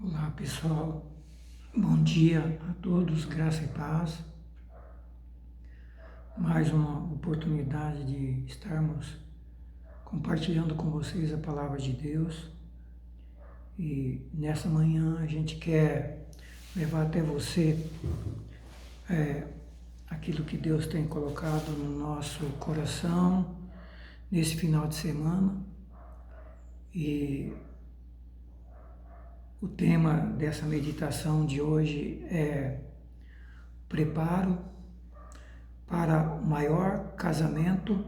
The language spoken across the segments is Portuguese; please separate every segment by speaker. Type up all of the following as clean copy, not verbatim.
Speaker 1: Olá pessoal, bom dia a todos, graça e paz. Mais uma oportunidade de estarmos compartilhando com vocês a palavra de Deus. E nessa manhã a gente quer levar até você aquilo que Deus tem colocado no nosso coração nesse final de semana. E o tema dessa meditação de hoje é preparo para o maior casamento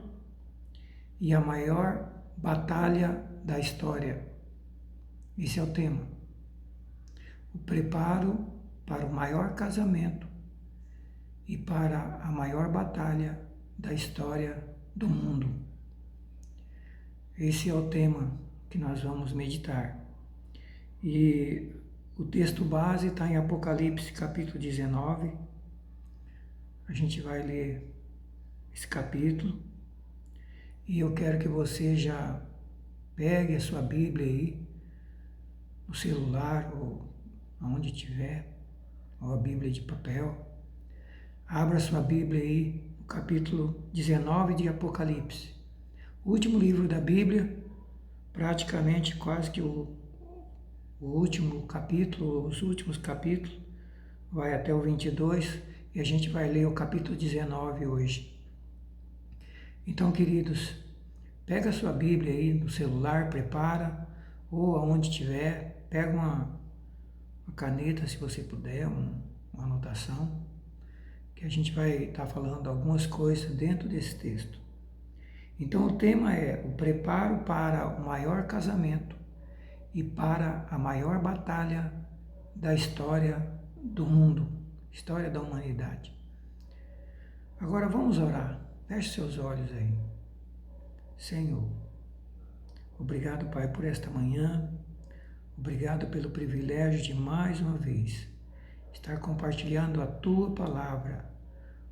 Speaker 1: e a maior batalha da história. Esse é o tema. O preparo para o maior casamento e para a maior batalha da história do mundo. Esse é o tema que nós vamos meditar. E o texto base está em Apocalipse capítulo 19. A gente vai ler esse capítulo. E eu quero que você já pegue a sua Bíblia aí, no celular ou aonde tiver, ou a Bíblia de papel. Abra sua Bíblia aí, no capítulo 19 de Apocalipse. O último livro da Bíblia, praticamente quase que o último capítulo, os últimos capítulos, vai até o 22, e a gente vai ler o capítulo 19 hoje. Então, queridos, pega a sua Bíblia aí no celular, prepara, ou aonde tiver, pega uma caneta, se você puder, uma anotação, que a gente vai estar falando algumas coisas dentro desse texto. Então, o tema é o preparo para o maior casamento e para a maior batalha da história do mundo, história da humanidade. Agora vamos orar. Feche seus olhos aí. Senhor, obrigado, Pai, por esta manhã. Obrigado pelo privilégio de mais uma vez estar compartilhando a Tua palavra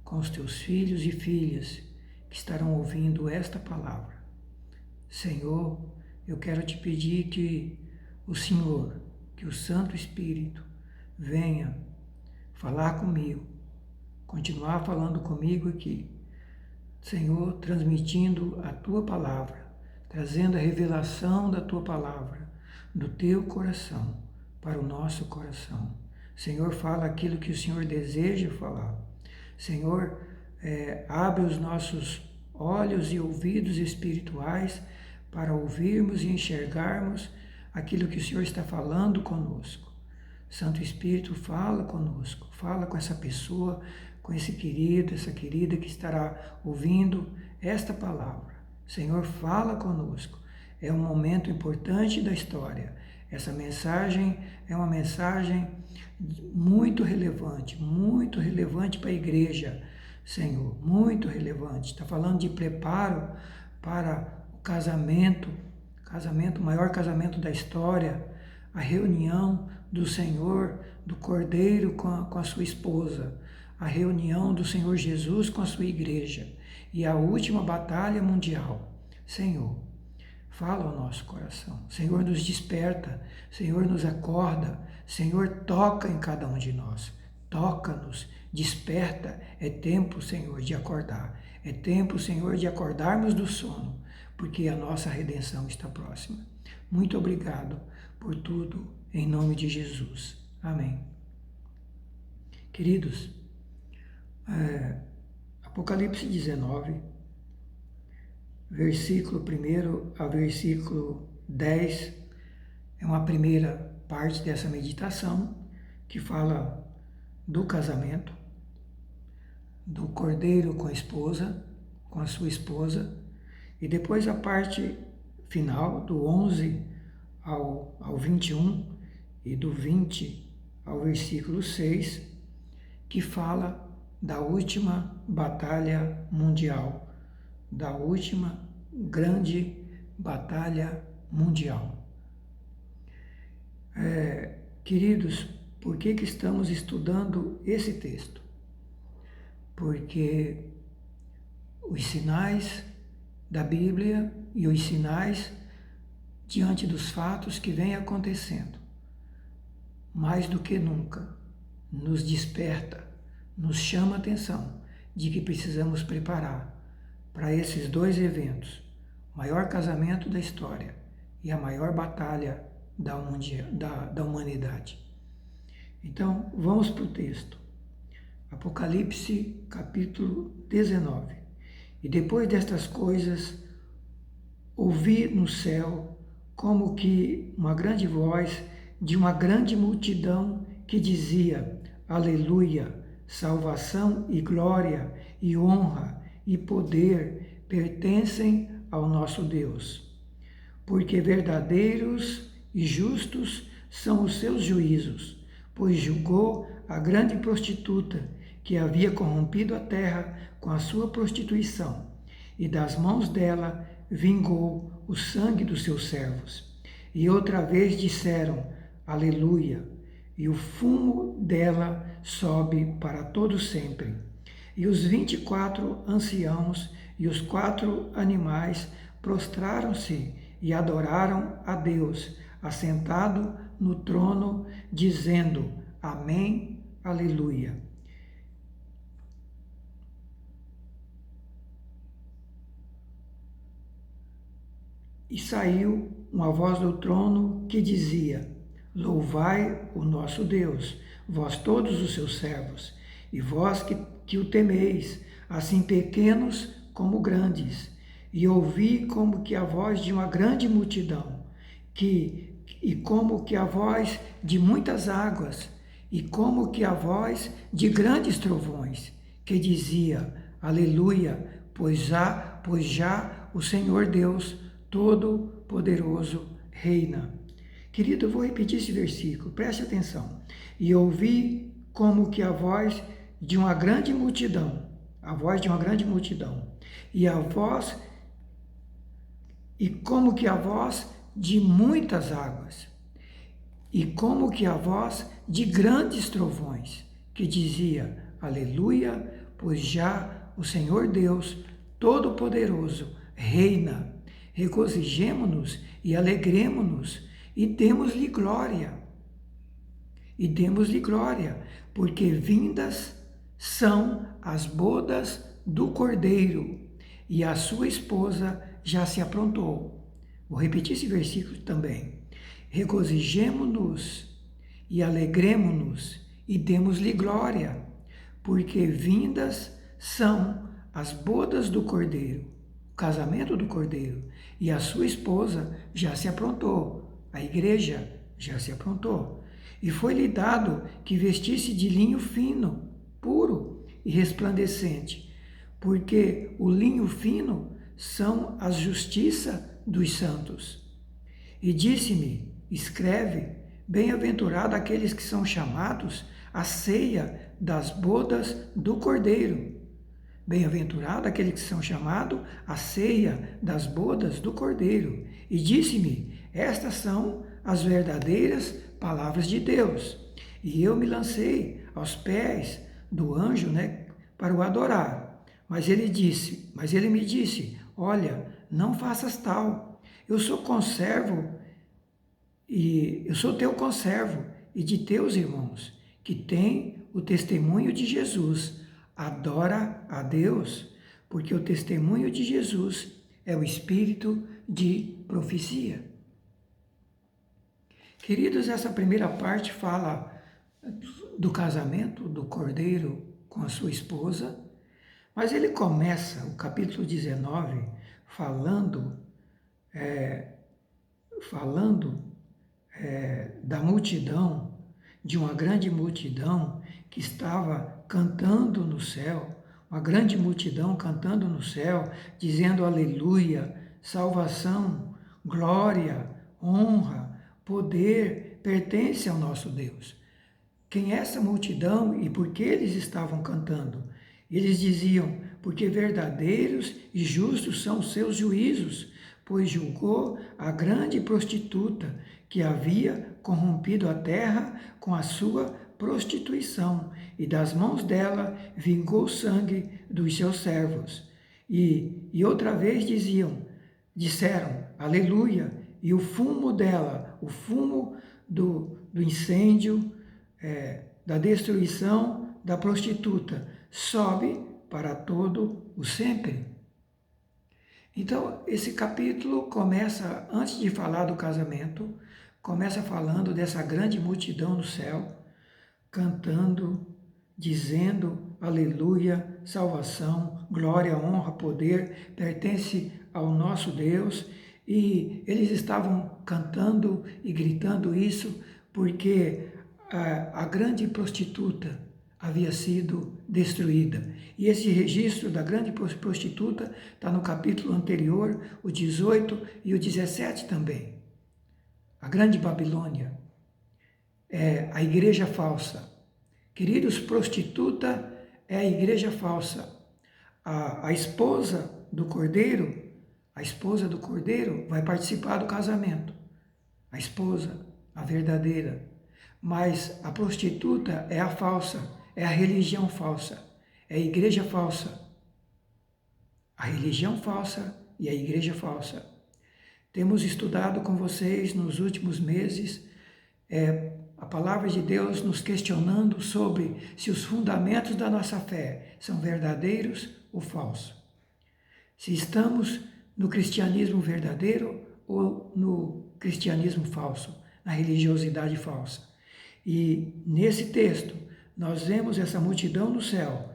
Speaker 1: com os Teus filhos e filhas que estarão ouvindo esta palavra. Senhor, eu quero te pedir que o Senhor, que o Santo Espírito venha falar comigo, continuar falando comigo aqui. Senhor, transmitindo a Tua palavra, trazendo a revelação da Tua palavra, do Teu coração para o nosso coração. Senhor, fala aquilo que o Senhor deseja falar. Senhor, abre os nossos olhos e ouvidos espirituais para ouvirmos e enxergarmos aquilo que o Senhor está falando conosco. Santo Espírito, fala conosco, fala com essa pessoa, com esse querido, essa querida que estará ouvindo esta palavra. Senhor, fala conosco. É um momento importante da história. Essa mensagem é uma mensagem muito relevante para a igreja, Senhor, muito relevante. Está falando de preparo para o casamento, o maior casamento da história, a reunião do Senhor, do Cordeiro com a sua esposa, a reunião do Senhor Jesus com a sua igreja e a última batalha mundial. Senhor, fala ao nosso coração. Senhor, nos desperta. Senhor, nos acorda. Senhor, toca em cada um de nós. Toca-nos, desperta. É tempo, Senhor, de acordar. É tempo, Senhor, de acordarmos do sono, porque a nossa redenção está próxima. Muito obrigado por tudo, em nome de Jesus. Amém. Queridos, Apocalipse 19, versículo 1 ao versículo 10, é uma primeira parte dessa meditação que fala do casamento, do cordeiro com a esposa, com a sua esposa, e depois a parte final, do 11 ao 21 e do 20 ao versículo 6, que fala da última batalha mundial, da última grande batalha mundial. Queridos, por que estamos estudando esse texto? Porque os sinais da Bíblia e os sinais diante dos fatos que vêm acontecendo mais do que nunca, nos desperta, nos chama a atenção de que precisamos preparar para esses dois eventos, o maior casamento da história e a maior batalha da humanidade. Então, vamos para o texto. Apocalipse, capítulo 19. E depois destas coisas, ouvi no céu como que uma grande voz de uma grande multidão que dizia: Aleluia, salvação e glória e honra e poder pertencem ao nosso Deus. Porque verdadeiros e justos são os seus juízos, pois julgou a grande prostituta que havia corrompido a terra com a sua prostituição, e das mãos dela vingou o sangue dos seus servos. E outra vez disseram: Aleluia, e o fumo dela sobe para todo sempre. E os 24 anciãos e os 4 animais prostraram-se e adoraram a Deus, assentado no trono, dizendo: Amém, Aleluia. E saiu uma voz do trono que dizia: Louvai o nosso Deus, vós todos os seus servos, e vós que o temeis, assim pequenos como grandes. E ouvi como que a voz de uma grande multidão, e como que a voz de muitas águas, e como que a voz de grandes trovões, que dizia: Aleluia, pois já o Senhor Deus Todo-Poderoso reina. Querido, eu vou repetir esse versículo, preste atenção. E ouvi como que a voz de uma grande multidão, e como que a voz de muitas águas, e como que a voz de grandes trovões, que dizia: Aleluia, pois já o Senhor Deus Todo-Poderoso reina. Regozijemo-nos e alegremo-nos e demos-lhe glória. Porque vindas são as bodas do Cordeiro, e a sua esposa já se aprontou. Vou repetir esse versículo também. Regozijemo-nos e alegremo-nos e demos-lhe glória, porque vindas são as bodas do Cordeiro, o casamento do Cordeiro, e a sua esposa já se aprontou, a igreja já se aprontou. E foi-lhe dado que vestisse de linho fino, puro e resplandecente, porque o linho fino são a justiça dos santos. E disse-me: escreve, bem-aventurado aqueles que são chamados à ceia das bodas do Cordeiro. Bem-aventurado aqueles que são chamados à ceia das bodas do Cordeiro. E disse-me: estas são as verdadeiras palavras de Deus. E eu me lancei aos pés do anjo, para o adorar. Mas ele me disse: olha, não faças tal. Eu sou teu conservo e de teus irmãos, que têm o testemunho de Jesus. Adora a Deus, porque o testemunho de Jesus é o espírito de profecia. Queridos, essa primeira parte fala do casamento do Cordeiro com a sua esposa, mas ele começa o capítulo 19 falando da multidão, de uma grande multidão que estava cantando no céu, uma grande multidão cantando no céu, dizendo: aleluia, salvação, glória, honra, poder pertence ao nosso Deus. Quem é essa multidão e por que eles estavam cantando? Eles diziam: porque verdadeiros e justos são os seus juízos, pois julgou a grande prostituta que havia corrompido a terra com a sua prostituição, e das mãos dela vingou o sangue dos seus servos. E outra vez disseram: aleluia, e o fumo dela, o fumo do incêndio, da destruição da prostituta, sobe para todo o sempre. Então, esse capítulo começa, antes de falar do casamento, começa falando dessa grande multidão no céu, cantando, dizendo, aleluia, salvação, glória, honra, poder, pertence ao nosso Deus. E eles estavam cantando e gritando isso porque a grande prostituta havia sido destruída. E esse registro da grande prostituta está no capítulo anterior, o 18 e o 17 também. A grande Babilônia é a igreja falsa. Queridos, prostituta é a igreja falsa. A esposa do cordeiro vai participar do casamento. A esposa, a verdadeira. Mas a prostituta é a falsa, é a religião falsa, é a igreja falsa. A religião falsa e a igreja falsa. Temos estudado com vocês nos últimos meses a palavra de Deus nos questionando sobre se os fundamentos da nossa fé são verdadeiros ou falsos. Se estamos no cristianismo verdadeiro ou no cristianismo falso, na religiosidade falsa. E nesse texto, nós vemos essa multidão no céu,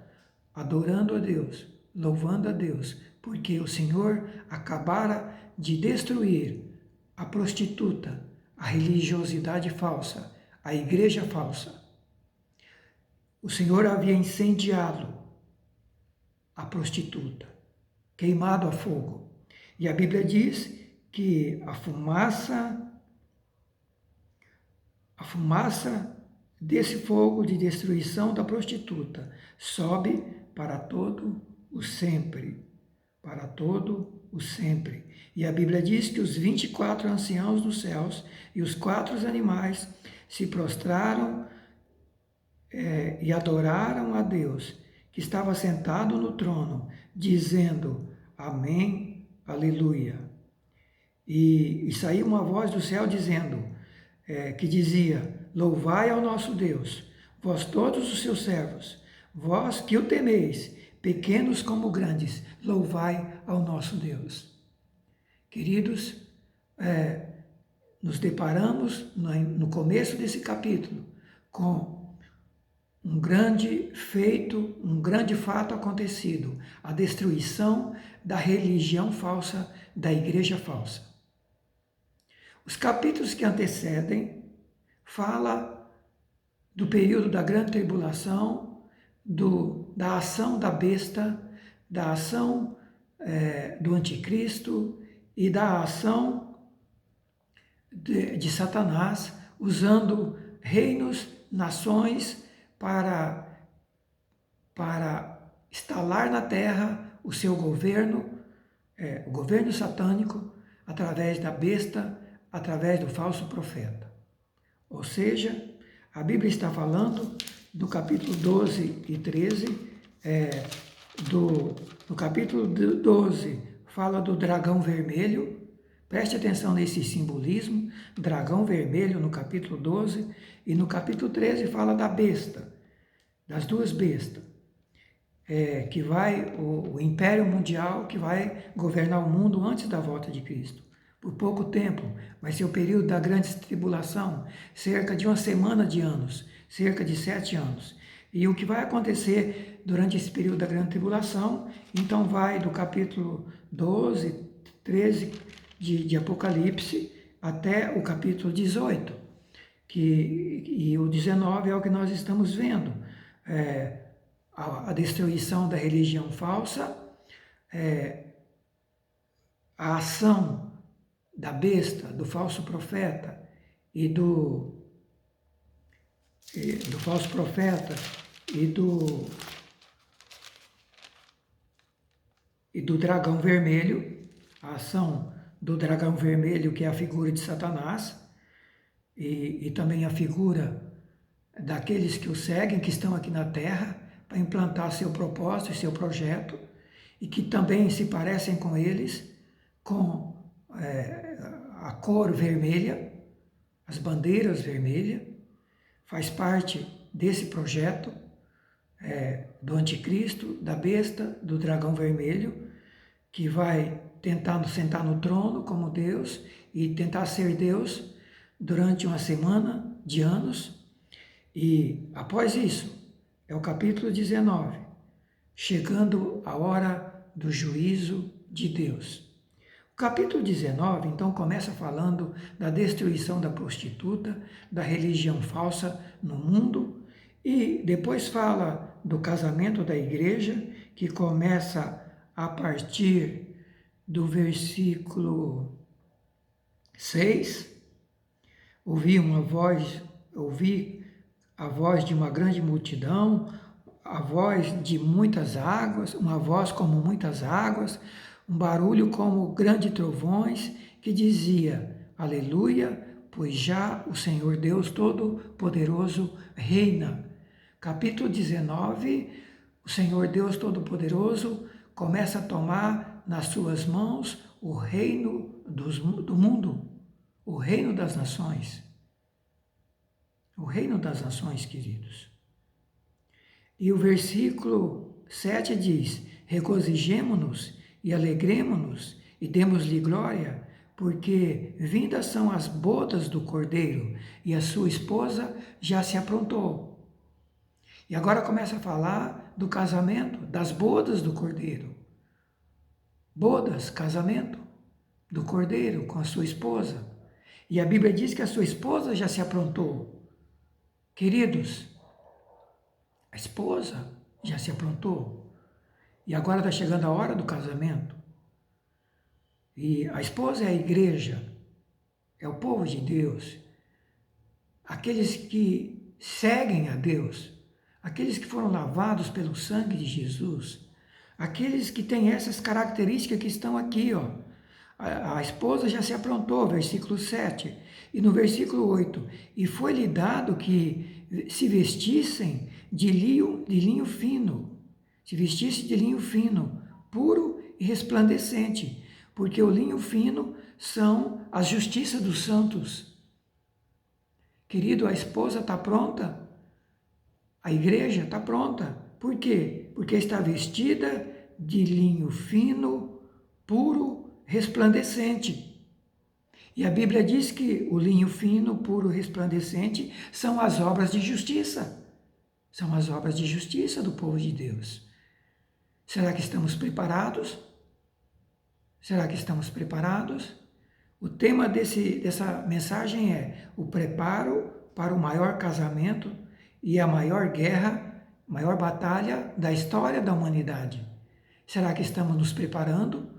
Speaker 1: adorando a Deus, louvando a Deus, porque o Senhor acabara de destruir a prostituta, a religiosidade falsa, a igreja falsa. O Senhor havia incendiado a prostituta, queimado a fogo. E a Bíblia diz que a fumaça desse fogo de destruição da prostituta sobe para todo o sempre, para todo o sempre. E a Bíblia diz que os 24 anciãos dos céus e os 4 animais se prostraram e adoraram a Deus, que estava sentado no trono, dizendo, amém, aleluia. E saiu uma voz do céu dizendo, que dizia, louvai ao nosso Deus, vós todos os seus servos, vós que o temeis, pequenos como grandes, louvai ao nosso Deus. Queridos, nos deparamos no começo desse capítulo com um grande feito, um grande fato acontecido, a destruição da religião falsa, da igreja falsa. Os capítulos que antecedem fala do período da grande tribulação, da ação da besta, da ação do anticristo e da ação de Satanás, usando reinos, nações, para instalar na terra o seu governo, o governo satânico, através da besta, através do falso profeta. Ou seja, a Bíblia está falando do capítulo 12 e 13, no capítulo 12 fala do dragão vermelho. Preste atenção nesse simbolismo, dragão vermelho no capítulo 12, e no capítulo 13 fala da besta, das duas bestas, que vai, o império mundial que vai governar o mundo antes da volta de Cristo. Por pouco tempo, vai ser o período da grande tribulação, cerca de 1 semana de anos, cerca de 7 anos. E o que vai acontecer durante esse período da grande tribulação, então vai do capítulo 12, 13, de Apocalipse até o capítulo 18, e o 19 é o que nós estamos vendo, a destruição da religião falsa, a ação da besta, do falso profeta e do falso profeta e do dragão vermelho, a ação do dragão vermelho, que é a figura de Satanás, e também a figura daqueles que o seguem, que estão aqui na terra, para implantar seu propósito e seu projeto, e que também se parecem com eles, com a cor vermelha, as bandeiras vermelhas, faz parte desse projeto do anticristo, da besta, do dragão vermelho, que vai tentando sentar no trono como Deus e tentar ser Deus durante uma semana de anos. E após isso, é o capítulo 19, chegando a hora do juízo de Deus. O capítulo 19, então, começa falando da destruição da prostituta, da religião falsa no mundo, e depois fala do casamento da igreja, que começa a partir do versículo 6. Ouvi a voz de uma grande multidão, a voz de muitas águas, uma voz como muitas águas, um barulho como grandes trovões, que dizia: Aleluia, pois já o Senhor Deus Todo-Poderoso reina. Capítulo 19, o Senhor Deus Todo-Poderoso começa a tomar nas suas mãos o reino do mundo, o reino das nações. O reino das nações, queridos. E o versículo 7 diz: Regozijemo-nos e alegremo-nos e demos-lhe glória, porque vindas são as bodas do Cordeiro e a sua esposa já se aprontou. E agora começa a falar do casamento, das bodas do Cordeiro. Bodas, casamento do Cordeiro com a sua esposa. E a Bíblia diz que a sua esposa já se aprontou. Queridos, a esposa já se aprontou. E agora está chegando a hora do casamento. E a esposa é a igreja, é o povo de Deus. Aqueles que seguem a Deus, aqueles que foram lavados pelo sangue de Jesus, aqueles que têm essas características que estão aqui, ó. A esposa já se aprontou, versículo 7. E no versículo 8, e foi-lhe dado que se vestissem de linho fino, se vestisse de linho fino, puro e resplandecente, porque o linho fino são a justiça dos santos. Querido, a esposa está pronta, a igreja está pronta. Por quê? Porque está vestida de linho fino, puro, resplandecente. E a Bíblia diz que o linho fino, puro, resplandecente são as obras de justiça. São as obras de justiça do povo de Deus. Será que estamos preparados? Será que estamos preparados? O tema dessa mensagem é o preparo para o maior casamento e a maior guerra, maior batalha da história da humanidade. Será que estamos nos preparando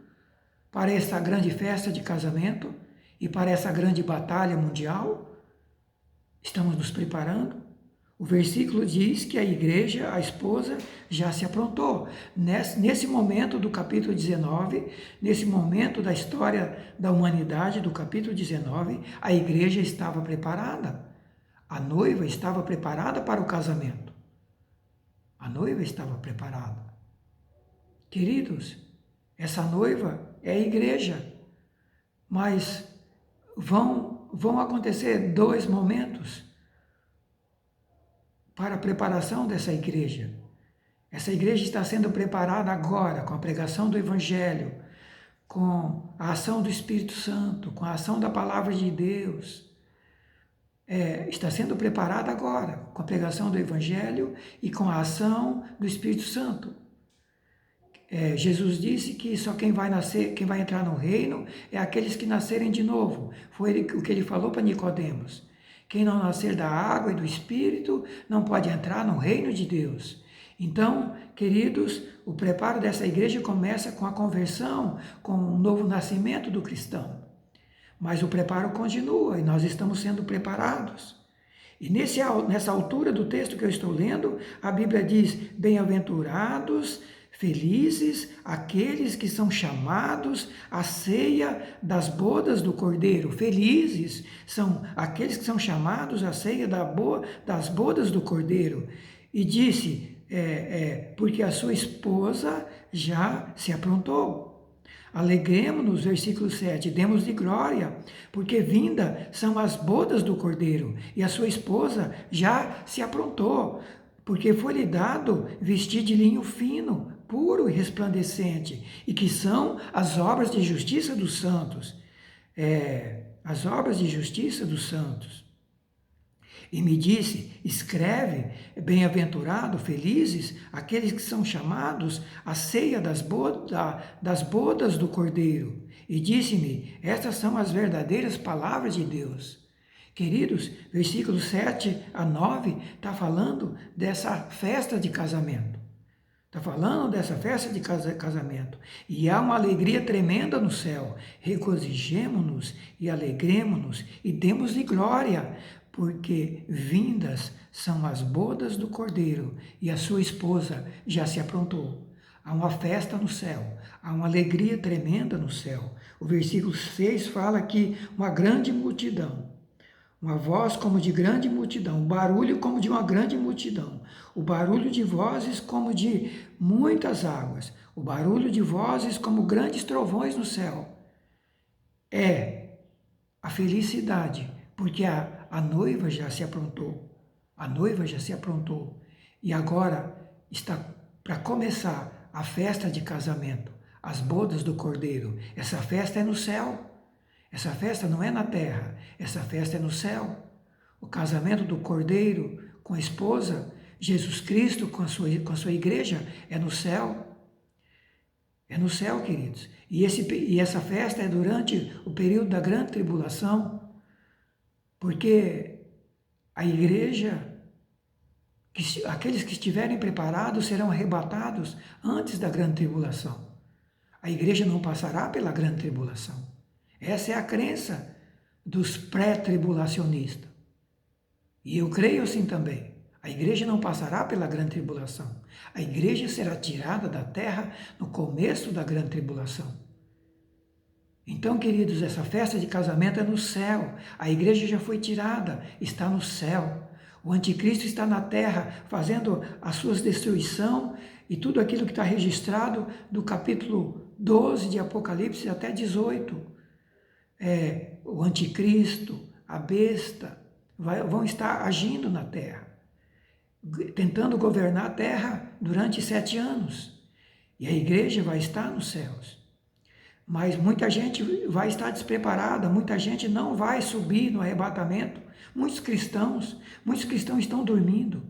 Speaker 1: para essa grande festa de casamento e para essa grande batalha mundial? Estamos nos preparando? O versículo diz que a igreja, a esposa, já se aprontou. Nesse momento do capítulo 19, nesse momento da história da humanidade, do capítulo 19, a igreja estava preparada. A noiva estava preparada para o casamento. A noiva estava preparada. Queridos, essa noiva é a igreja, mas vão acontecer dois momentos para a preparação dessa igreja. Essa igreja está sendo preparada agora com a pregação do Evangelho, com a ação do Espírito Santo, com a ação da Palavra de Deus. Está sendo preparada agora com a pregação do Evangelho e com a ação do Espírito Santo. Jesus disse que só quem vai entrar no reino é aqueles que nascerem de novo. Foi o que ele falou para Nicodemos. Quem não nascer da água e do Espírito não pode entrar no reino de Deus. Então, queridos, o preparo dessa igreja começa com a conversão, com o novo nascimento do cristão. Mas o preparo continua e nós estamos sendo preparados. E nessa altura do texto que eu estou lendo, a Bíblia diz: bem-aventurados, felizes aqueles que são chamados à ceia das bodas do Cordeiro. Felizes são aqueles que são chamados à ceia das bodas do Cordeiro. E disse, porque a sua esposa já se aprontou. Alegremos-nos, versículo 7, demos-lhe glória, porque vinda são as bodas do Cordeiro, e a sua esposa já se aprontou, porque foi-lhe dado vestir de linho fino, puro e resplandecente, e que são as obras de justiça dos santos. As obras de justiça dos santos. E me disse, escreve, bem-aventurado, felizes, aqueles que são chamados à ceia das bodas do Cordeiro. E disse-me, estas são as verdadeiras palavras de Deus. Queridos, versículos 7 a 9 está falando dessa festa de casamento. Está falando dessa festa de casamento. E há uma alegria tremenda no céu. Regozijemo-nos e alegremo-nos e demos-lhe glória, porque vindas são as bodas do Cordeiro e a sua esposa já se aprontou. Há uma festa no céu, há uma alegria tremenda no céu. O versículo 6 fala que uma grande multidão, uma voz como de grande multidão, um barulho como de uma grande multidão, o barulho de vozes como de muitas águas, o barulho de vozes como grandes trovões no céu. É a felicidade, porque a noiva já se aprontou, a noiva já se aprontou, e agora está para começar a festa de casamento, as bodas do Cordeiro. Essa festa é no céu. Essa festa não é na terra, essa festa é no céu. O casamento do Cordeiro com a esposa, Jesus Cristo com a sua igreja, é no céu. É no céu, queridos. E essa festa é durante o período da grande tribulação, porque a igreja, aqueles que estiverem preparados serão arrebatados antes da grande tribulação. A igreja não passará pela grande tribulação. Essa é a crença dos pré-tribulacionistas. E eu creio assim também. A igreja não passará pela grande tribulação. A igreja será tirada da terra no começo da grande tribulação. Então, queridos, essa festa de casamento é no céu. A igreja já foi tirada, está no céu. O anticristo está na terra fazendo a sua destruição e tudo aquilo que está registrado do capítulo 12 de Apocalipse até 18. O anticristo, a besta, vão estar agindo na terra, tentando governar a terra durante 7 anos. E a igreja vai estar nos céus. Mas muita gente vai estar despreparada, muita gente não vai subir no arrebatamento. Muitos cristãos estão dormindo,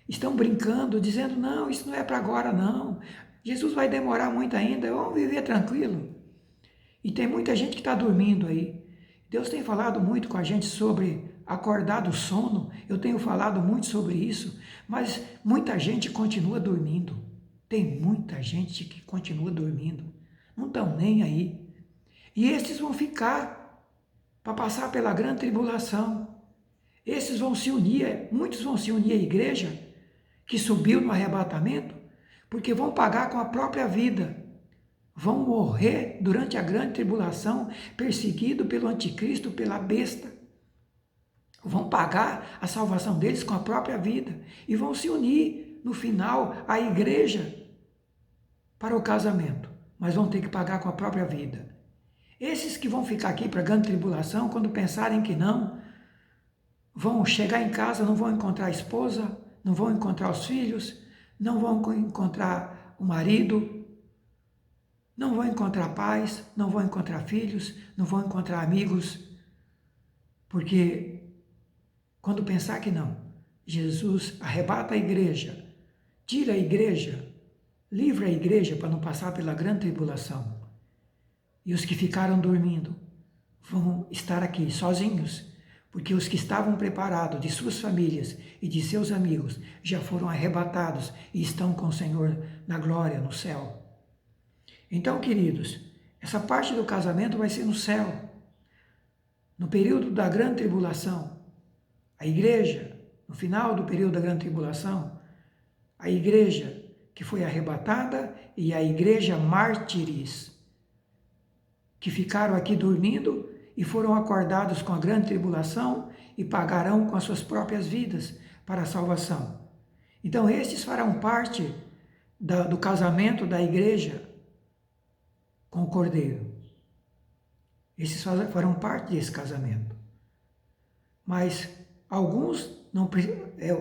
Speaker 1: estão brincando, dizendo, não, isso não é para agora não. Jesus vai demorar muito ainda, vamos viver tranquilo. E tem muita gente que está dormindo aí. Deus tem falado muito com a gente sobre acordar do sono. Eu tenho falado muito sobre isso, mas muita gente continua dormindo. Tem muita gente que continua dormindo. Não estão nem aí. E esses vão ficar para passar pela grande tribulação. Esses vão se unir, muitos vão se unir à igreja que subiu no arrebatamento, porque vão pagar com a própria vida. Vão morrer durante a grande tribulação, perseguidos pelo anticristo, pela besta. Vão pagar a salvação deles com a própria vida e vão se unir, no final, à igreja para o casamento, mas vão ter que pagar com a própria vida. Esses que vão ficar aqui para a grande tribulação, quando pensarem que não, vão chegar em casa, não vão encontrar a esposa, não vão encontrar os filhos, não vão encontrar o marido, não vão encontrar pais, não vão encontrar filhos, não vão encontrar amigos, porque quando pensar que não, Jesus arrebata a igreja, tira a igreja, livra a igreja para não passar pela grande tribulação. E os que ficaram dormindo vão estar aqui sozinhos, porque os que estavam preparados de suas famílias e de seus amigos já foram arrebatados e estão com o Senhor na glória, no céu. Então, queridos, essa parte do casamento vai ser no céu. No período da grande tribulação, a igreja, no final do período da grande tribulação, a igreja que foi arrebatada e a igreja mártires, que ficaram aqui dormindo e foram acordados com a grande tribulação e pagarão com as suas próprias vidas para a salvação. Então, estes farão parte do casamento da igreja com o Cordeiro. Esses farão parte desse casamento. Mas alguns,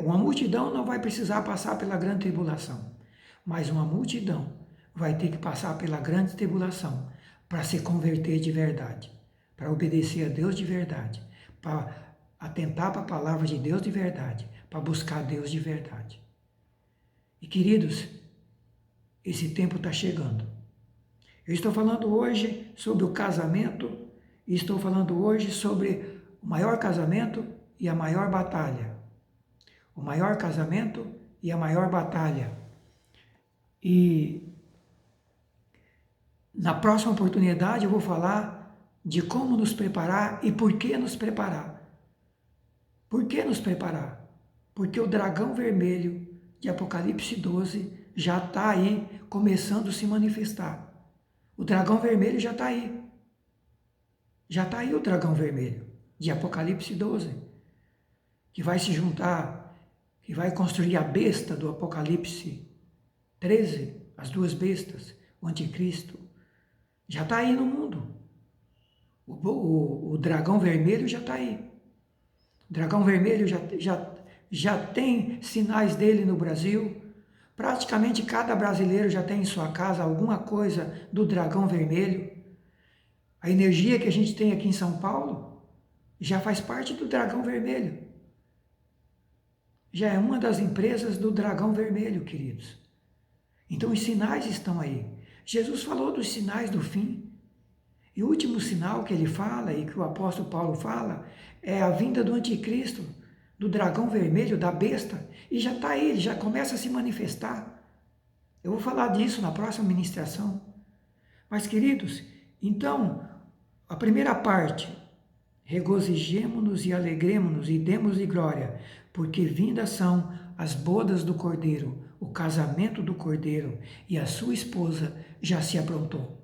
Speaker 1: uma multidão não vai precisar passar pela grande tribulação. Mas uma multidão vai ter que passar pela grande tribulação para se converter de verdade, para obedecer a Deus de verdade, para atentar para a palavra de Deus de verdade, para buscar Deus de verdade. E queridos, esse tempo está chegando. Eu estou falando hoje sobre o casamento e estou falando hoje sobre o maior casamento e a maior batalha. O maior casamento e a maior batalha. E na próxima oportunidade eu vou falar de como nos preparar e por que nos preparar. Por que nos preparar? Porque o dragão vermelho de Apocalipse 12 já está aí começando a se manifestar. O dragão vermelho já está aí. Já está aí o dragão vermelho de Apocalipse 12, que vai se juntar, que vai construir a besta do Apocalipse 13, as duas bestas, o anticristo. Já está aí no mundo. O dragão vermelho já está aí. O dragão vermelho já tem sinais dele no Brasil. Praticamente cada brasileiro já tem em sua casa alguma coisa do dragão vermelho. A energia que a gente tem aqui em São Paulo já faz parte do dragão vermelho. Já é uma das empresas do dragão vermelho, queridos. Então os sinais estão aí. Jesus falou dos sinais do fim. E o último sinal que ele fala e que o apóstolo Paulo fala é a vinda do anticristo, do dragão vermelho, da besta. E já está aí, ele já começa a se manifestar. Eu vou falar disso na próxima ministração. Mas, queridos, então, a primeira parte, regozijemo-nos e alegremo-nos e demos-lhe glória, porque vindas são as bodas do Cordeiro, o casamento do Cordeiro, e a sua esposa já se aprontou.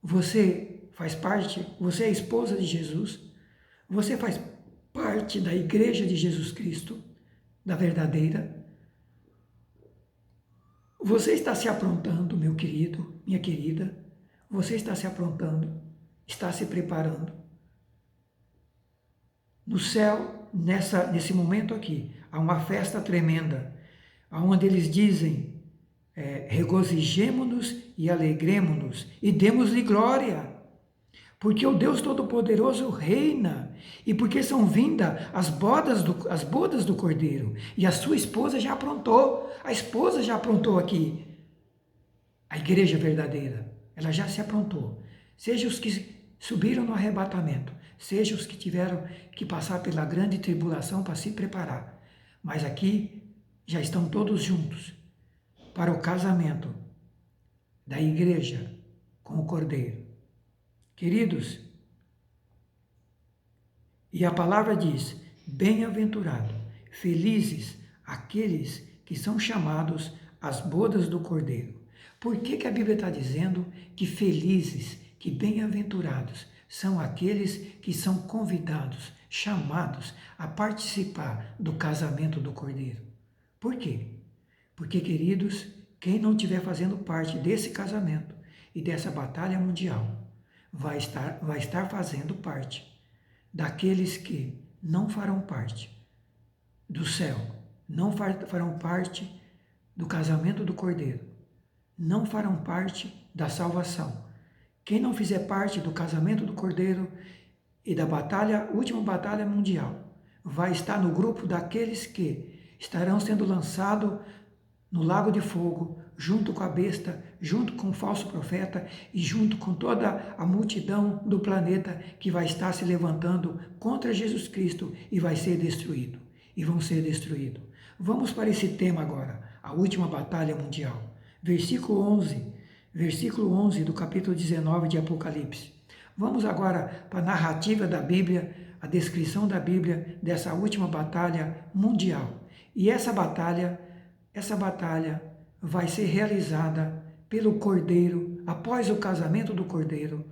Speaker 1: Você faz parte, você é a esposa de Jesus, você faz parte da igreja de Jesus Cristo, da verdadeira. Você está se aprontando, meu querido, minha querida, você está se aprontando, está se preparando. No céu, nesse momento aqui, há uma festa tremenda, onde eles dizem, regozijemo-nos e alegremo-nos e demos-lhe glória, porque o Deus Todo-Poderoso reina e porque são vindas as bodas do Cordeiro e a sua esposa já aprontou, a esposa já aprontou aqui, a igreja verdadeira, ela já se aprontou, seja os que subiram no arrebatamento, seja os que tiveram que passar pela grande tribulação para se preparar, mas aqui já estão todos juntos para o casamento da igreja com o Cordeiro. Queridos, e a palavra diz, bem-aventurado, felizes aqueles que são chamados às bodas do Cordeiro. Por que a Bíblia está dizendo que felizes, que bem-aventurados são aqueles que são convidados, chamados a participar do casamento do Cordeiro? Por quê? Porque, queridos, quem não estiver fazendo parte desse casamento e dessa batalha mundial vai estar fazendo parte daqueles que não farão parte do céu, não farão parte do casamento do Cordeiro, não farão parte da salvação. Quem não fizer parte do casamento do Cordeiro e da última batalha mundial, vai estar no grupo daqueles que estarão sendo lançados no lago de fogo, junto com a besta, junto com o falso profeta e junto com toda a multidão do planeta que vai estar se levantando contra Jesus Cristo e vai ser destruído. E vão ser destruídos. Vamos para esse tema agora, a última batalha mundial. Versículo 11 do capítulo 19 de Apocalipse. Vamos agora para a narrativa da Bíblia, a descrição da Bíblia dessa última batalha mundial. E essa batalha vai ser realizada pelo Cordeiro, após o casamento do Cordeiro.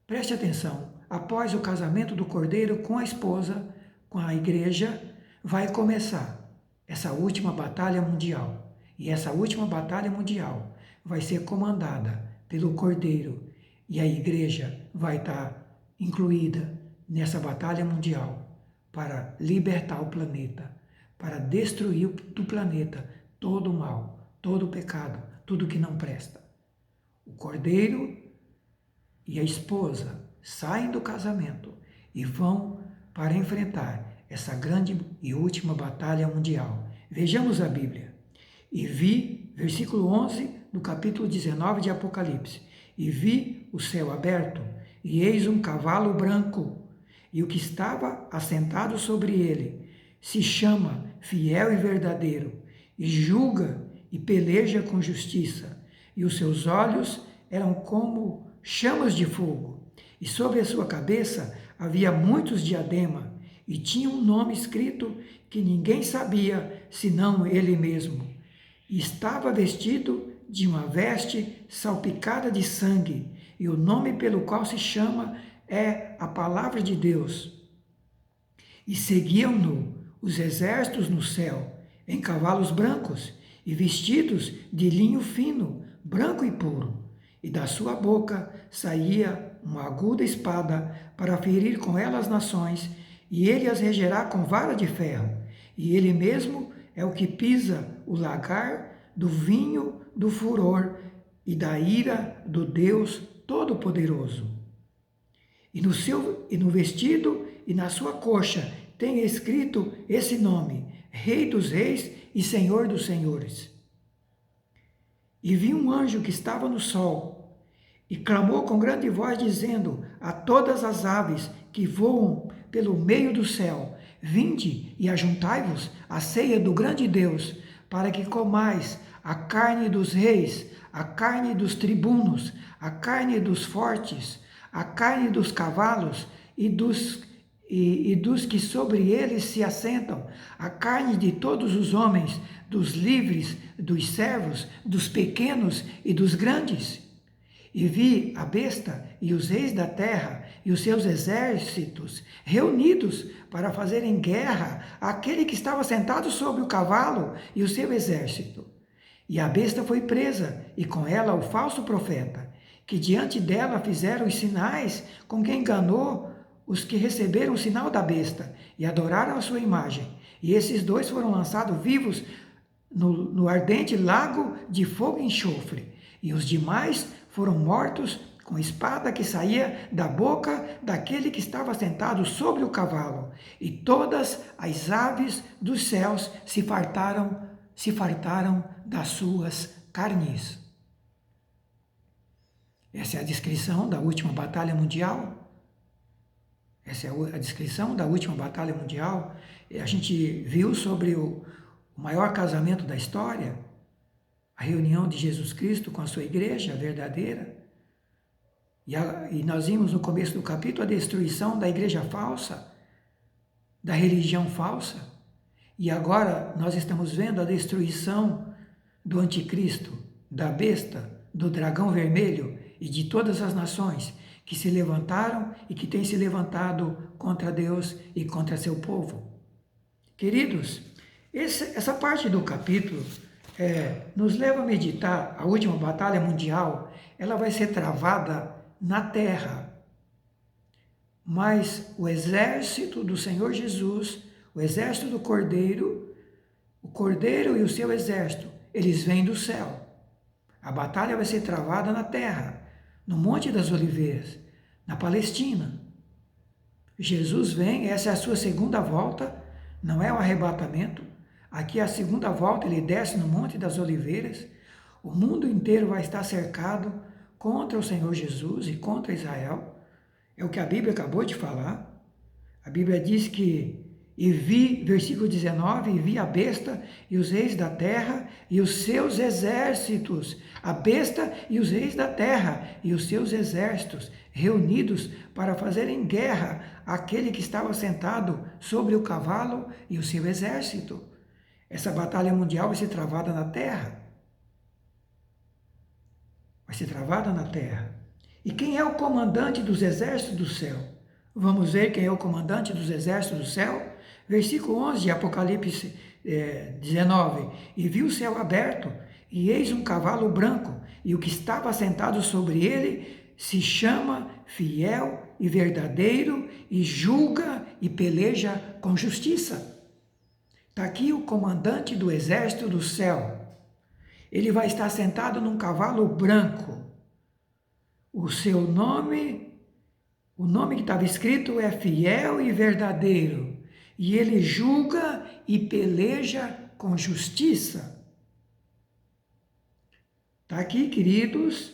Speaker 1: Preste atenção, após o casamento do Cordeiro com a esposa, com a igreja, vai começar essa última batalha mundial. E essa última batalha mundial vai ser comandada pelo Cordeiro. E a igreja vai estar incluída nessa batalha mundial para libertar o planeta, para destruir do planeta todo o mal, todo o pecado, tudo que não presta. O Cordeiro e a esposa saem do casamento e vão para enfrentar essa grande e última batalha mundial. Vejamos a Bíblia. E vi, versículo 11 do capítulo 19 de Apocalipse, e vi o céu aberto, e eis um cavalo branco, e o que estava assentado sobre ele se chama Fiel e Verdadeiro, e julga e peleja com justiça, e os seus olhos eram como chamas de fogo, e sobre a sua cabeça havia muitos diademas, e tinha um nome escrito que ninguém sabia, senão ele mesmo. E estava vestido de uma veste salpicada de sangue, e o nome pelo qual se chama é a Palavra de Deus. E seguiam-no os exércitos no céu, em cavalos brancos, e vestidos de linho fino, branco e puro. E da sua boca saía uma aguda espada para ferir com ela as nações, e ele as regerá com vara de ferro. E ele mesmo é o que pisa o lagar do vinho do furor e da ira do Deus Todo-Poderoso. E no vestido e na sua coxa tem escrito esse nome: Rei dos Reis e Senhor dos Senhores. E vi um anjo que estava no sol, e clamou com grande voz, dizendo a todas as aves que voam pelo meio do céu: vinde e ajuntai-vos à ceia do grande Deus, para que comais a carne dos reis, a carne dos tribunos, a carne dos fortes, a carne dos cavalos e dos que sobre eles se assentam, a carne de todos os homens, dos livres, dos servos, dos pequenos e dos grandes. E vi a besta e os reis da terra e os seus exércitos reunidos para fazerem guerra àquele que estava sentado sobre o cavalo e o seu exército. E a besta foi presa, e com ela o falso profeta, que diante dela fizeram os sinais com que enganou os que receberam o sinal da besta e adoraram a sua imagem. E esses dois foram lançados vivos no ardente lago de fogo e enxofre. E os demais foram mortos com a espada que saía da boca daquele que estava sentado sobre o cavalo. E todas as aves dos céus se fartaram das suas carnes. Essa é a descrição da última batalha mundial. Essa é a descrição da última batalha mundial. A gente viu sobre o maior casamento da história, a reunião de Jesus Cristo com a sua igreja verdadeira. E nós vimos no começo do capítulo a destruição da igreja falsa, da religião falsa. E agora nós estamos vendo a destruição do anticristo, da besta, do dragão vermelho e de todas as nações que se levantaram e que têm se levantado contra Deus e contra seu povo. Queridos, essa parte do capítulo nos leva a meditar a última batalha mundial. Ela vai ser travada na terra, mas o exército do Senhor Jesus, o exército do Cordeiro, o Cordeiro e o seu exército, eles vêm do céu. A batalha vai ser travada na terra, no Monte das Oliveiras, na Palestina. Jesus vem, essa é a sua segunda volta, não é o arrebatamento. Aqui é a segunda volta, ele desce no Monte das Oliveiras. O mundo inteiro vai estar cercado contra o Senhor Jesus e contra Israel. É o que a Bíblia acabou de falar. A Bíblia diz que, e vi, versículo 19, e vi a besta e os reis da terra e os seus exércitos. A besta e os reis da terra e os seus exércitos reunidos para fazerem guerra àquele que estava sentado sobre o cavalo e o seu exército. Essa batalha mundial vai ser travada na terra. Vai ser travada na terra. E quem é o comandante dos exércitos do céu? Vamos ver quem é o comandante dos exércitos do céu? Versículo 11 de Apocalipse 19. E vi o céu aberto, E eis um cavalo branco, e o que estava sentado sobre ele se chama Fiel e Verdadeiro, e julga e peleja com justiça. Está aqui o comandante do exército do céu. Ele vai estar sentado num cavalo branco. O seu nome, o nome que estava escrito é Fiel e Verdadeiro. E ele julga e peleja com justiça. Está aqui, queridos,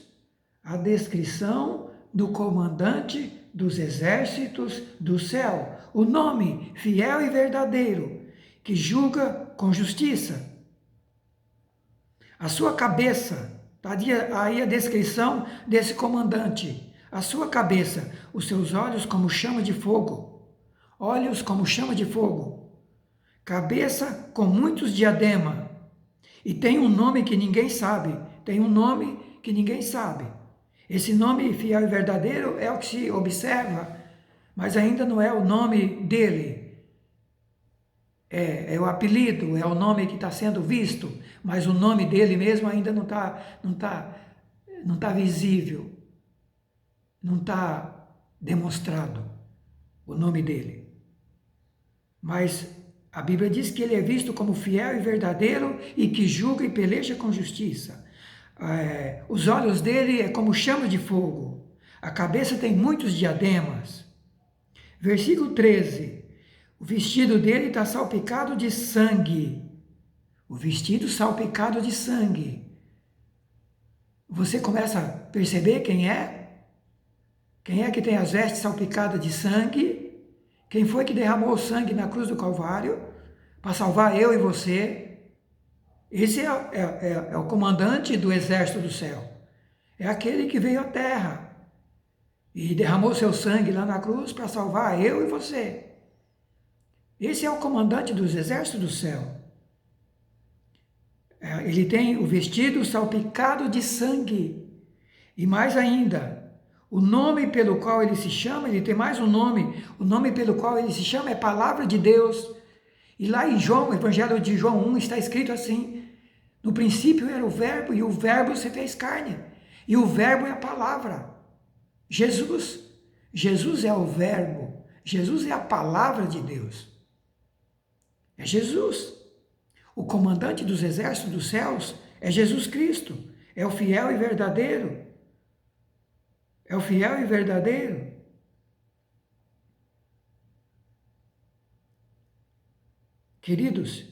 Speaker 1: a descrição do comandante dos exércitos do céu. O nome, Fiel e Verdadeiro, que julga com justiça. A sua cabeça, está aí a descrição desse comandante. A sua cabeça, os seus olhos como chama de fogo. Olhos como chama de fogo. Cabeça com muitos diademas. E tem um nome que ninguém sabe. Tem um nome que ninguém sabe. Esse nome Fiel e Verdadeiro é o que se observa, mas ainda não é o nome dele. É o apelido, é o nome que está sendo visto, mas o nome dele mesmo ainda não tá visível, não está demonstrado o nome dele. Mas a Bíblia diz que ele é visto como fiel e verdadeiro e que julga e peleja com justiça. Os olhos dele é como chama de fogo, a cabeça tem muitos diademas. Versículo 13. O vestido dele está salpicado de sangue. O vestido salpicado de sangue. Você começa a perceber quem é? Quem é que tem as vestes salpicadas de sangue? Quem foi que derramou o sangue na cruz do Calvário para salvar eu e você? Esse é o comandante do exército do céu. É aquele que veio à terra e derramou seu sangue lá na cruz para salvar eu e você. Esse é o comandante dos exércitos do céu. Ele tem o vestido salpicado de sangue. E mais ainda, o nome pelo qual ele se chama, ele tem mais um nome. O nome pelo qual ele se chama é Palavra de Deus. E lá em João, Evangelho de João 1, está escrito assim: no princípio era o verbo, e o verbo se fez carne. E o verbo é a palavra. Jesus. Jesus é o verbo. Jesus é a palavra de Deus. É Jesus. O comandante dos exércitos dos céus é Jesus Cristo. É o fiel e verdadeiro. É o fiel e verdadeiro. Queridos,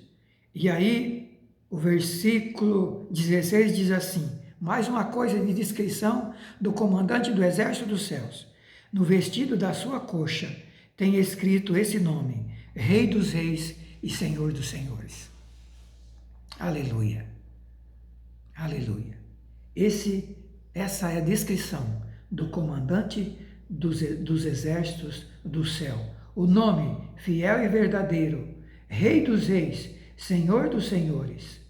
Speaker 1: e aí o versículo 16 diz assim: mais uma coisa de descrição do comandante do exército dos céus. No vestido da sua coxa tem escrito esse nome: Rei dos Reis e Senhor dos Senhores. Aleluia. Aleluia. Essa é a descrição do comandante dos exércitos do céu. O nome, fiel e verdadeiro, Rei dos Reis, Senhor dos Senhores.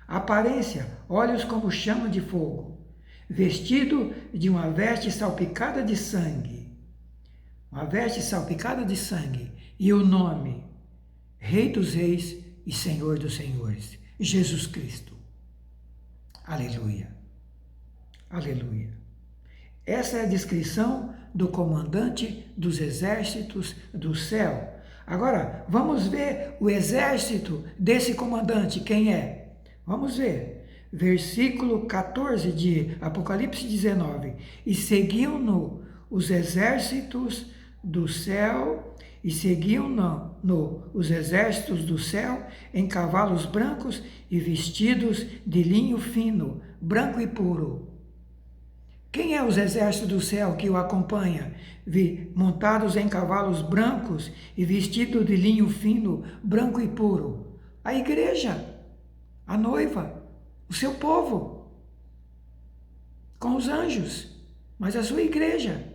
Speaker 1: Aparência, olhos como chama de fogo. Vestido de uma veste salpicada de sangue. Uma veste salpicada de sangue. E o nome, Rei dos Reis e Senhor dos Senhores, Jesus Cristo. Aleluia. Aleluia. Essa é a descrição do comandante dos exércitos do céu. Agora, vamos ver o exército desse comandante, quem é? Vamos ver. Versículo 14 de Apocalipse 19. E seguiam-no os exércitos do céu, e seguiam os exércitos do céu em cavalos brancos e vestidos de linho fino, branco e puro. Quem é os exércitos do céu que o acompanha? Montados em cavalos brancos e vestidos de linho fino, branco e puro. A igreja, a noiva, o seu povo, com os anjos, mas a sua igreja.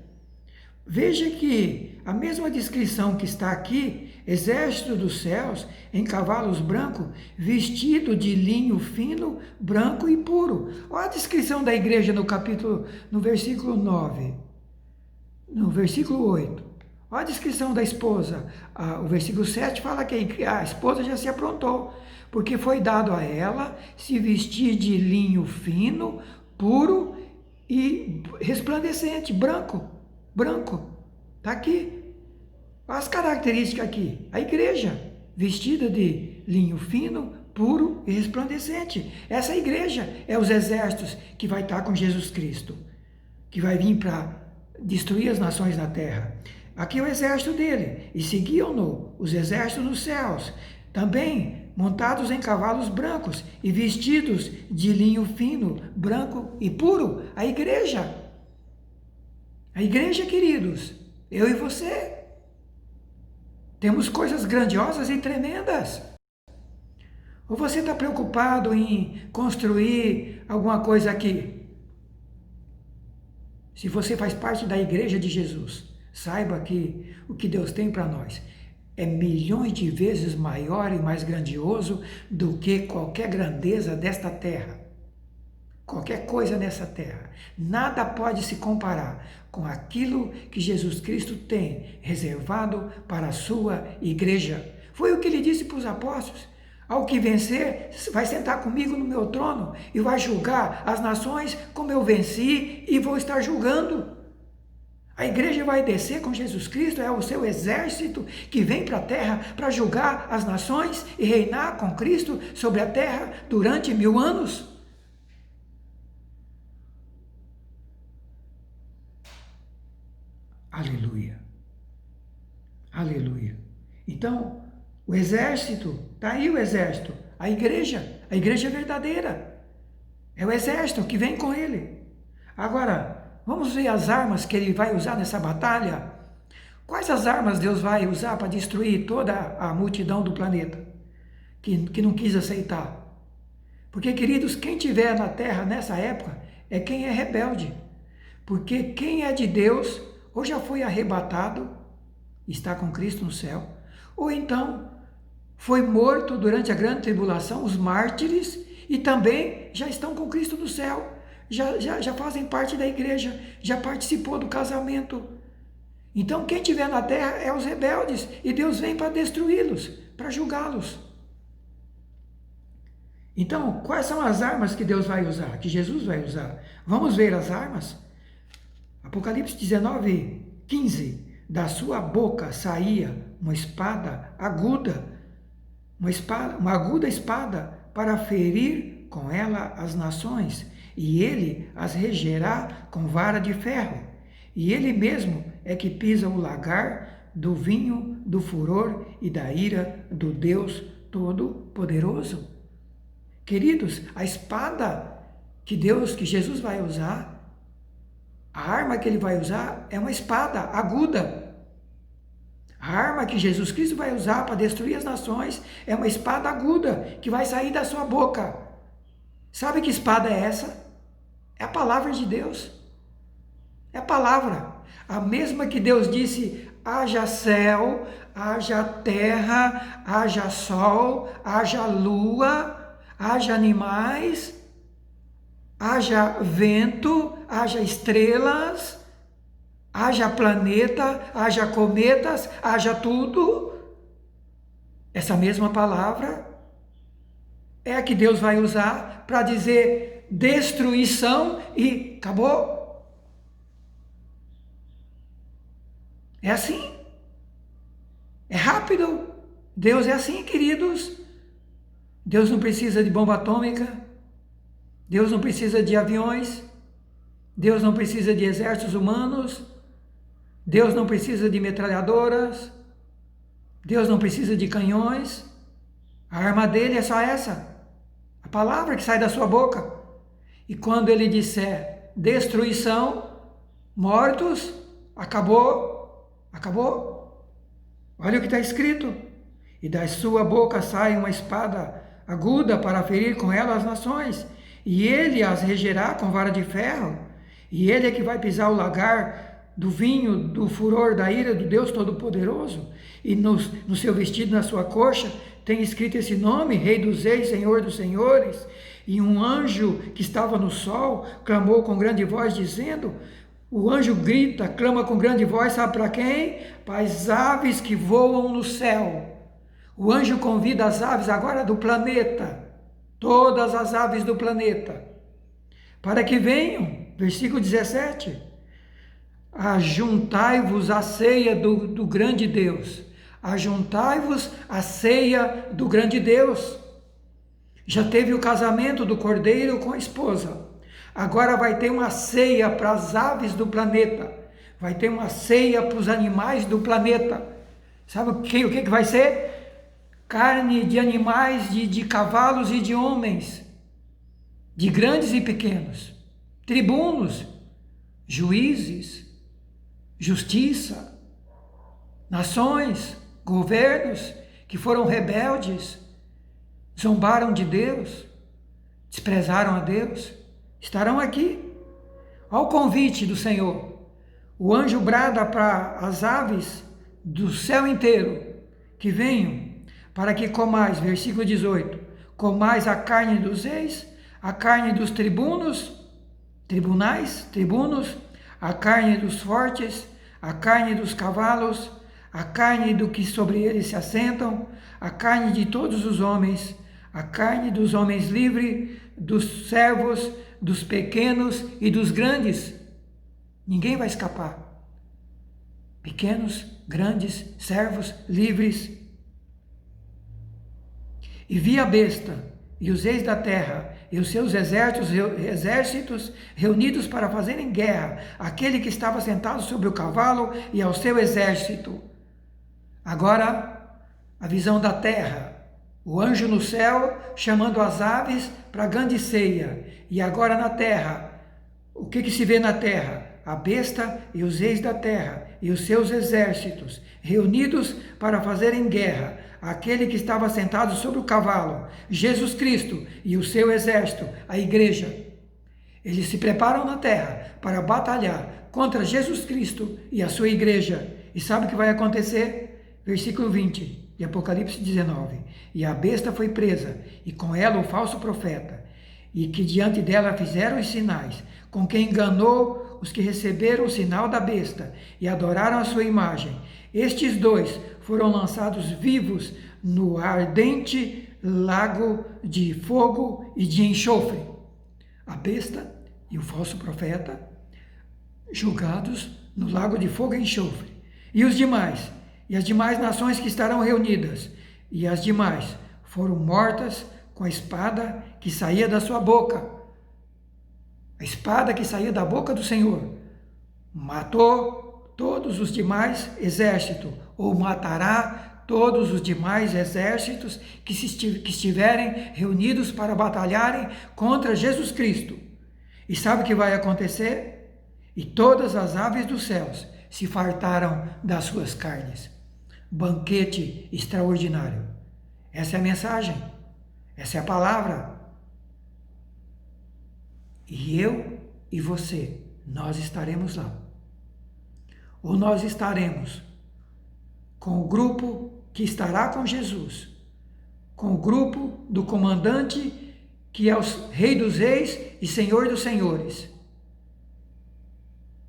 Speaker 1: Veja que a mesma descrição que está aqui, exército dos céus, em cavalos brancos, vestido de linho fino, branco e puro. Olha a descrição da igreja no versículo 9, no versículo 8. Olha a descrição da esposa. O versículo 7 fala que a esposa já se aprontou, porque foi dado a ela se vestir de linho fino, puro e resplandecente, branco. Branco. Está aqui. As características aqui. A igreja, vestida de linho fino, puro e resplandecente. Essa igreja é os exércitos que vai estar com Jesus Cristo, que vai vir para destruir as nações da terra. Aqui é o exército dele, e seguiam-no os exércitos nos céus, também montados em cavalos brancos e vestidos de linho fino, branco e puro. A igreja, queridos, eu e você, temos coisas grandiosas e tremendas. Ou você está preocupado em construir alguma coisa aqui? Se você faz parte da igreja de Jesus, saiba que o que Deus tem para nós é milhões de vezes maior e mais grandioso do que qualquer grandeza desta terra. Qualquer coisa nessa terra. Nada pode se comparar com aquilo que Jesus Cristo tem reservado para a sua igreja. Foi o que ele disse para os apóstolos. Ao que vencer, vai sentar comigo no meu trono e vai julgar as nações como eu venci e vou estar julgando. A igreja vai descer com Jesus Cristo, é o seu exército que vem para a terra para julgar as nações e reinar com Cristo sobre a terra durante 1000 anos. Aleluia. Aleluia. Então, o exército, está aí o exército, a igreja verdadeira. É o exército que vem com ele. Agora, vamos ver as armas que ele vai usar nessa batalha. Quais as armas Deus vai usar para destruir toda a multidão do planeta que não quis aceitar? Porque, queridos, quem tiver na terra nessa época é quem é rebelde. Porque quem é de Deus ou já foi arrebatado, está com Cristo no céu, ou então foi morto durante a grande tribulação, os mártires, e também já estão com Cristo no céu, já fazem parte da igreja, já participou do casamento. Então quem estiver na terra é os rebeldes, e Deus vem para destruí-los, para julgá-los. Então, quais são as armas que Deus vai usar, que Jesus vai usar? Vamos ver as armas? Apocalipse 19, 15. Da sua boca saía uma espada aguda, uma aguda espada para ferir com ela as nações, e ele as regerá com vara de ferro. E ele mesmo é que pisa o lagar do vinho, do furor e da ira do Deus Todo-Poderoso. Queridos, a espada que Jesus vai usar, a arma que ele vai usar é uma espada aguda. A arma que Jesus Cristo vai usar para destruir as nações é uma espada aguda que vai sair da sua boca. Sabe que espada é essa? É a palavra de Deus. É a palavra. A mesma que Deus disse, haja céu, haja terra, haja sol, haja lua, haja animais, haja vento, haja estrelas, haja planeta, haja cometas, haja tudo. Essa mesma palavra é a que Deus vai usar para dizer destruição e acabou. É assim. É rápido. Deus é assim, queridos. Deus não precisa de bomba atômica. Deus não precisa de aviões. Deus não precisa de exércitos humanos. Deus não precisa de metralhadoras. Deus não precisa de canhões. A arma dele é só essa. A palavra que sai da sua boca. E quando ele disser destruição, mortos, acabou, acabou. Olha o que está escrito. E da sua boca sai uma espada aguda para ferir com ela as nações. E ele as regerá com vara de ferro. E ele é que vai pisar o lagar do vinho, do furor, da ira do Deus Todo-Poderoso. E no seu vestido, na sua coxa, tem escrito esse nome, Rei dos Reis, Senhor dos Senhores. E um anjo que estava no sol clamou com grande voz, dizendo: O anjo grita, clama com grande voz, sabe para quem? Para as aves que voam no céu. O anjo convida as aves agora do planeta, todas as aves do planeta, para que venham, versículo 17, ajuntai-vos à ceia do grande Deus. Ajuntai-vos à ceia do grande Deus. Já teve o casamento do cordeiro com a esposa. Agora vai ter uma ceia para as aves do planeta. Vai ter uma ceia para os animais do planeta. Sabe o que vai ser? Carne de animais, de cavalos e de homens. De grandes e pequenos. Tribunos, juízes, justiça, nações, governos que foram rebeldes, zombaram de Deus, desprezaram a Deus, estarão aqui. Ao convite do Senhor, o anjo brada para as aves do céu inteiro que venham, para que comais, versículo 18, comais a carne dos reis, a carne dos tribunos, a carne dos fortes, a carne dos cavalos, a carne do que sobre eles se assentam, a carne de todos os homens, a carne dos homens livres, dos servos, dos pequenos e dos grandes. Ninguém vai escapar. Pequenos, grandes, servos, livres. E vi a besta e os reis da terra e os seus exércitos reunidos para fazerem guerra àquele que estava sentado sobre o cavalo e ao seu exército. Agora, a visão da terra, o anjo no céu chamando as aves para a grande ceia. E agora na terra, o que se vê na terra? A besta e os reis da terra e os seus exércitos reunidos para fazerem guerra àquele que estava sentado sobre o cavalo, Jesus Cristo e o seu exército, a igreja. Eles se preparam na terra para batalhar contra Jesus Cristo e a sua igreja. E sabe o que vai acontecer? Versículo 20 de Apocalipse 19. E a besta foi presa, e com ela o falso profeta, e que diante dela fizeram os sinais, com que enganou os que receberam o sinal da besta e adoraram a sua imagem. Estes dois foram lançados vivos no ardente lago de fogo e de enxofre. A besta e o falso profeta julgados no lago de fogo e enxofre. E os demais, e as demais nações que estarão reunidas, e as demais foram mortas com a espada que saía da sua boca. A espada que saía da boca do Senhor matou todos os demais exércitos, ou matará todos os demais exércitos que estiverem reunidos para batalharem contra Jesus Cristo. E sabe o que vai acontecer? E todas as aves dos céus se fartaram das suas carnes. Banquete extraordinário. Essa é a mensagem. Essa é a palavra. E eu e você, nós estaremos lá. Ou nós estaremos com o grupo que estará com Jesus, com o grupo do comandante que é o Rei dos Reis e Senhor dos Senhores,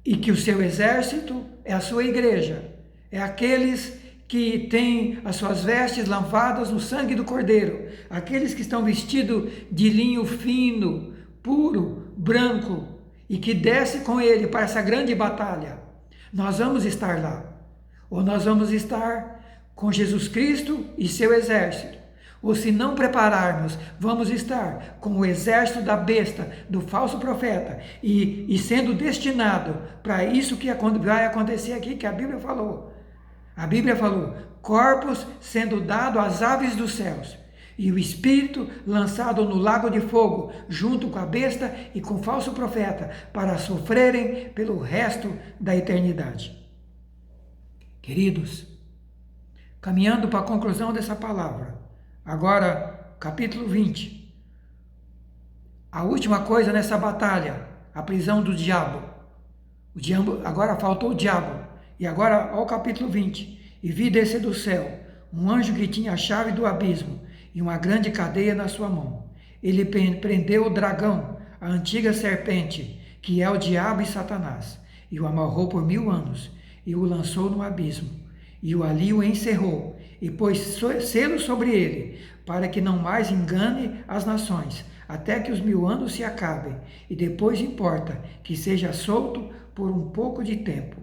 Speaker 1: e que o seu exército é a sua igreja, é aqueles que têm as suas vestes lavadas no sangue do Cordeiro, aqueles que estão vestidos de linho fino, puro, branco, e que desce com ele para essa grande batalha. Nós vamos estar lá, ou nós vamos estar com Jesus Cristo e seu exército, ou se não prepararmos, vamos estar com o exército da besta, do falso profeta, e sendo destinado para isso que vai acontecer aqui, que a Bíblia falou. A Bíblia falou, corpos sendo dados às aves dos céus, e o Espírito lançado no lago de fogo, junto com a besta e com o falso profeta, para sofrerem pelo resto da eternidade. Queridos, caminhando para a conclusão dessa palavra, agora, capítulo 20, a última coisa nessa batalha, a prisão do diabo. O diabo, agora faltou o diabo. E agora, ao capítulo 20, e vi descer do céu um anjo que tinha a chave do abismo e uma grande cadeia na sua mão. Ele prendeu o dragão, a antiga serpente, que é o diabo e Satanás, e o amarrou por 1000 anos, e o lançou no abismo, e ali o encerrou, e pôs selo sobre ele, para que não mais engane as nações, até que os 1000 anos se acabem, e depois importa que seja solto por um pouco de tempo.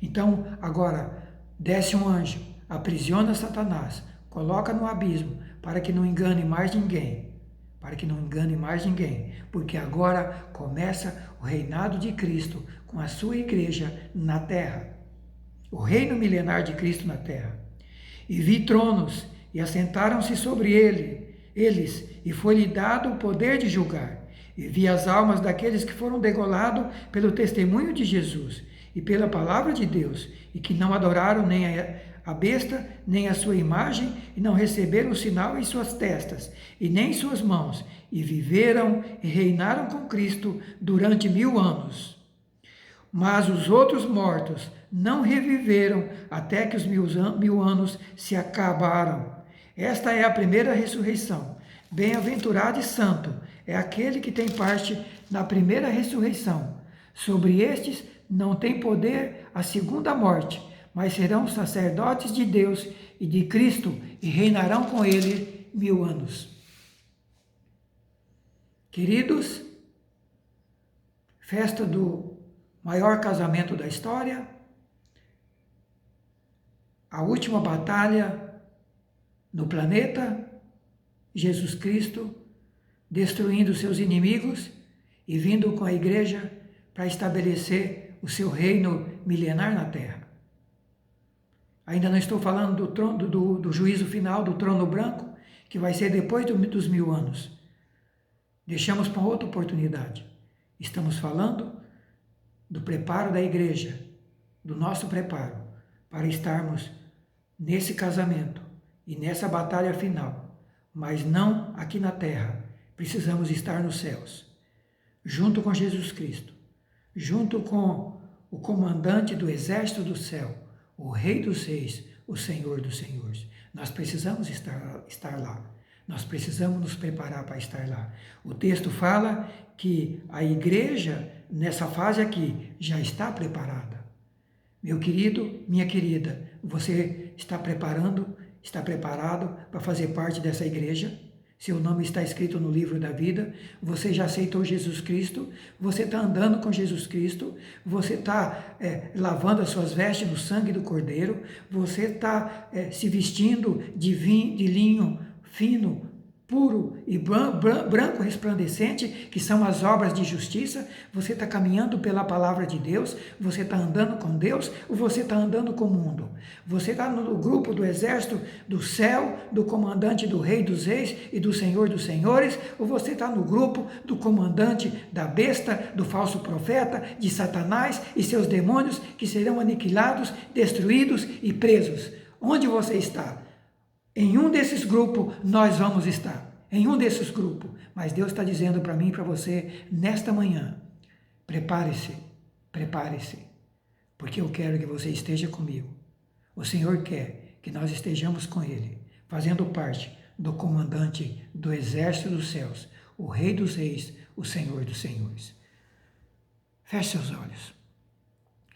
Speaker 1: Então, agora, desce um anjo, aprisiona Satanás, coloca no abismo, para que não engane mais ninguém. Para que não engane mais ninguém. Porque agora começa o reinado de Cristo com a sua igreja na terra. O reino milenar de Cristo na terra. E vi tronos, e assentaram-se sobre eles, e foi-lhe dado o poder de julgar. E vi as almas daqueles que foram degolados pelo testemunho de Jesus e pela palavra de Deus, e que não adoraram nem a besta, nem a sua imagem, e não receberam o sinal em suas testas, e nem em suas mãos, e viveram e reinaram com Cristo durante 1000 anos. Mas os outros mortos não reviveram até que os 1000 anos se acabaram. Esta é a primeira ressurreição. Bem-aventurado e santo é aquele que tem parte na primeira ressurreição. Sobre estes não tem poder a segunda morte, mas serão sacerdotes de Deus e de Cristo e reinarão com ele 1000 anos. Queridos, festa do maior casamento da história, a última batalha no planeta, Jesus Cristo destruindo seus inimigos e vindo com a igreja para estabelecer o seu reino milenar na terra. Ainda não estou falando do juízo final, do trono branco, que vai ser depois dos 1000 anos. Deixamos para outra oportunidade. Estamos falando do preparo da igreja, do nosso preparo, para estarmos nesse casamento e nessa batalha final, mas não aqui na terra. Precisamos estar nos céus, junto com Jesus Cristo, junto com o comandante do exército do céu, o Rei dos Reis, o Senhor dos Senhores. Nós precisamos estar lá. Nós precisamos nos preparar para estar lá. O texto fala que a igreja, nessa fase aqui, já está preparada. Meu querido, minha querida, você está preparado para fazer parte dessa igreja? Seu nome está escrito no livro da vida, você já aceitou Jesus Cristo, você está andando com Jesus Cristo, você está lavando as suas vestes no sangue do Cordeiro, você está se vestindo de linho fino, puro e branco resplandecente, que são as obras de justiça. Você está caminhando pela palavra de Deus, você está andando com Deus ou você está andando com o mundo? Você está no grupo do exército do céu, do comandante do Rei dos Reis e do Senhor dos Senhores, ou você está no grupo do comandante da besta, do falso profeta, de Satanás e seus demônios, que serão aniquilados, destruídos e presos? Onde você está? Em um desses grupos nós vamos estar, em um desses grupos. Mas Deus está dizendo para mim e para você, nesta manhã, prepare-se, porque eu quero que você esteja comigo. O Senhor quer que nós estejamos com Ele, fazendo parte do comandante do exército dos céus, o Rei dos Reis, o Senhor dos Senhores. Feche seus olhos,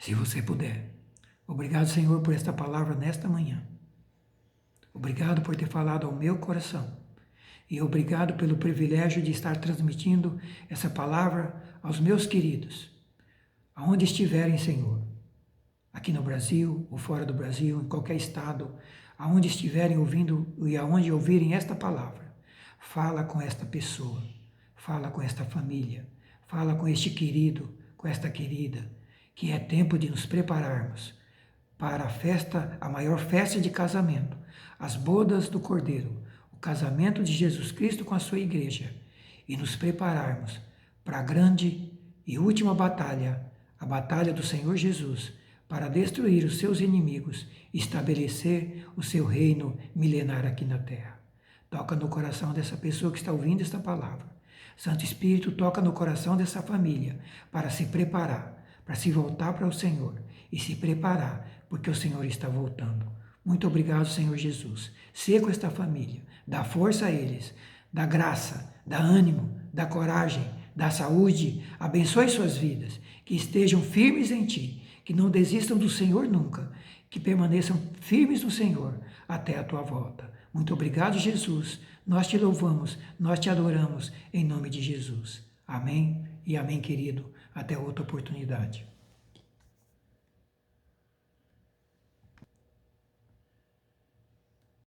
Speaker 1: se você puder. Obrigado, Senhor, por esta palavra nesta manhã. Obrigado por ter falado ao meu coração. E obrigado pelo privilégio de estar transmitindo essa palavra aos meus queridos, aonde estiverem, Senhor. Aqui no Brasil, ou fora do Brasil, em qualquer estado, aonde estiverem ouvindo e aonde ouvirem esta palavra. Fala com esta pessoa, fala com esta família, fala com este querido, com esta querida, que é tempo de nos prepararmos para a festa, a maior festa de casamento, as bodas do Cordeiro, o casamento de Jesus Cristo com a sua igreja, e nos prepararmos para a grande e última batalha, a batalha do Senhor Jesus, para destruir os seus inimigos e estabelecer o seu reino milenar aqui na terra. Toca no coração dessa pessoa que está ouvindo esta palavra. Santo Espírito, toca no coração dessa família para se preparar, para se voltar para o Senhor e se preparar, porque o Senhor está voltando. Muito obrigado, Senhor Jesus. Seja com esta família, dá força a eles, dá graça, dá ânimo, dá coragem, dá saúde, abençoe suas vidas, que estejam firmes em Ti, que não desistam do Senhor nunca, que permaneçam firmes no Senhor até a Tua volta. Muito obrigado, Jesus. Nós Te louvamos, nós Te adoramos, em nome de Jesus. Amém e amém, querido. Até outra oportunidade.